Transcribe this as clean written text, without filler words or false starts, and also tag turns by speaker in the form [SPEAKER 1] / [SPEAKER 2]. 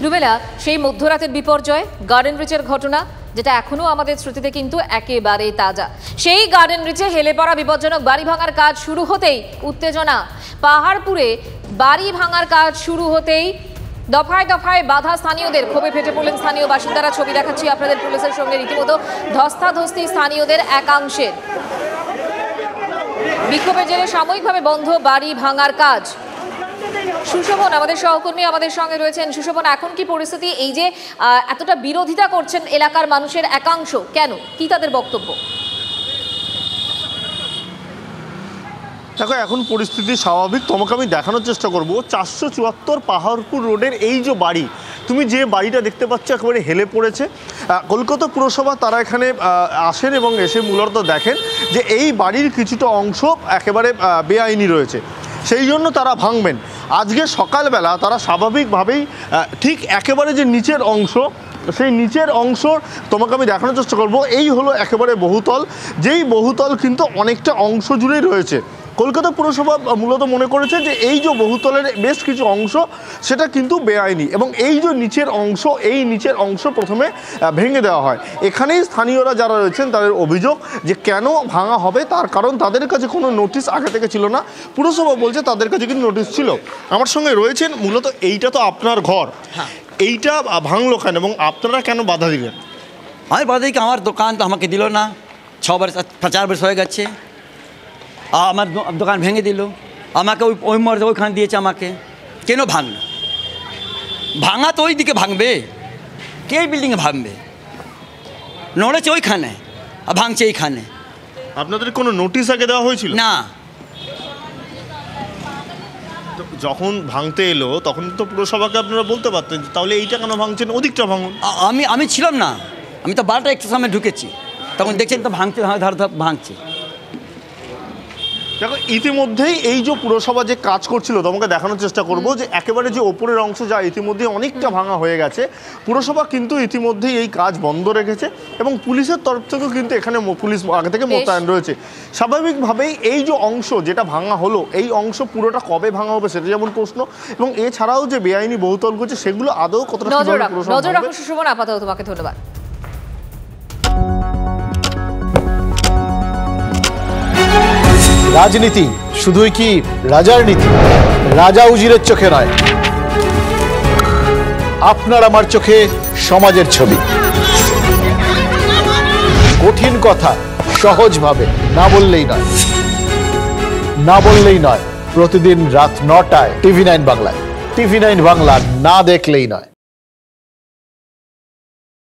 [SPEAKER 1] Rubella, সেই মধ্যরাতের বিপর্যয় গার্ডেন রিচের ঘটনা যেটা এখনো আমাদের স্মৃতিতে কিন্তু একেবারে তাজা। সেই গার্ডেন রিচে হেলে পড়া বিপজ্জনক বাড়ি ভাঙার কাজ শুরু হতেই উত্তেজনা। পাহাড়পুরে বাড়ি ভাঙার কাজ শুরু হতেই দফায় দফায় বাধা স্থানীয়দের, ক্ষোভে ফেটে পড়লেন স্থানীয় বাসিন্দারা। ছবি দেখাচ্ছি আপনাদের পুলিশের সঙ্গে রীতিমতো ধস্তাধস্তি স্থানীয়দের একাংশের। বিক্ষোভের জেরে সাময়িকভাবে বন্ধ বাড়ি ভাঙার কাজ। সুশোভন আমাদের সহকর্মী আমাদের সঙ্গে রয়েছেন। সুশোভন, এখন কি পরিস্থিতি? এই যে এতটা বিরোধিতা করছেন এলাকার মানুষের একাংশ, কেন, কি তাদের বক্তব্য?
[SPEAKER 2] দেখো, এখন পরিস্থিতি স্বাভাবিক। তোমাকে আমি দেখানোর চেষ্টা করব 474 পাহাড়পুর রোডের এই যে বাড়ি, তুমি যে বাড়িটা দেখতে পাচ্ছ একেবারে হেলে পড়েছে। কলকাতা পুরসভা তারা এখানে আসেন এবং এসে মূলত দেখেন যে এই বাড়ির কিছুটা অংশ একেবারে বেআইনি রয়েছে, সেই জন্য তারা ভাঙবেন। আজকে সকালবেলা তারা স্বাভাবিকভাবেই ঠিক একেবারে যে নিচের অংশ, সেই নিচের অংশ তোমাকে আমি দেখানোর চেষ্টা করব। এই হলো একেবারে বহুতল, যেই বহুতল কিন্তু অনেকটা অংশ জুড়েই রয়েছে। কলকাতা পুরসভা মূলত মনে করেছে যে এই যে বহুতলের বেশ কিছু অংশ সেটা কিন্তু বেআইনি, এবং এই যে নিচের অংশ, এই নিচের অংশ প্রথমে ভেঙে দেওয়া হয়। এখানেই স্থানীয়রা যারা রয়েছেন তাদের অভিযোগ যে কেন ভাঙা হবে, তার কারণ তাদের কাছে কোনো নোটিশ আগে থেকে ছিল না। পুরসভা বলছে তাদের কাছে কিন্তু নোটিশ ছিল। আমার সঙ্গে রয়েছেন মূলত, এইটা তো আপনার ঘর, এইটা ভাঙলো কেন এবং আপনারা কেন বাধা দিলেন?
[SPEAKER 3] আমি বাধা দিই, আমার দোকান তো আমাকে দিল না, 4 বছর হয়ে গেছে। আমার দোকান ভেঙে দিল, আমাকে ওই মর্যাদা ওইখানে দিয়েছে আমাকে। কেন ভাঙলো? ভাঙা তো ওই দিকে ভাঙবে, কে বিল্ডিংয়ে ভাঙবে? নড়েছে ওইখানে আর ভাঙছে এইখানে।
[SPEAKER 2] আপনাদের কোনো নোটিশ আগে দেওয়া হয়েছিল
[SPEAKER 3] না?
[SPEAKER 2] যখন ভাঙতে এলো তখন তো পুরসভাকে আপনারা বলতে পারতেন তাহলে এইটা কেন ভাঙছেন, ওদিকটা ভাঙুন।
[SPEAKER 3] আমি ছিলাম না, আমি তো 12টা একটু সময় ঢুকেছি, তখন দেখছেন তো ভাঙছে, ধার ভাঙছে।
[SPEAKER 2] দেখো, ইতিমধ্যেই এই যে পুরসভা যে কাজ করছিল তোমাকে দেখানোর চেষ্টা করব যে একেবারে যে ওপরের অংশ যা ইতিমধ্যে অনেকটা ভাঙা হয়ে গেছে। পুরসভা কিন্তু ইতিমধ্যেই এই কাজ বন্ধ রেখেছে এবং পুলিশের তরফ থেকেও কিন্তু এখানে পুলিশ আগে থেকে মোতায়েন রয়েছে। স্বাভাবিকভাবেই এই যে অংশ যেটা ভাঙা হলো, এই অংশ পুরোটা কবে ভাঙা হবে সেটা যেমন প্রশ্ন, এবং এছাড়াও যে বেআইনি বহুতল করছে সেগুলো আদৌ কতটা
[SPEAKER 1] নজর রাখো। সুশোভন, আপাতত তোমাকে ধন্যবাদ।
[SPEAKER 4] রাজনীতি শুধুই কি রাজার নীতি? রাজা উজিরের চোখে নয়, আপনার আমার চোখে সমাজের ছবি। কঠিন কথা সহজভাবে না বললেই নয়। প্রতিদিন রাত 9টায় TV9 বাংলায়। TV9 বাংলা না দেখলেই নয়।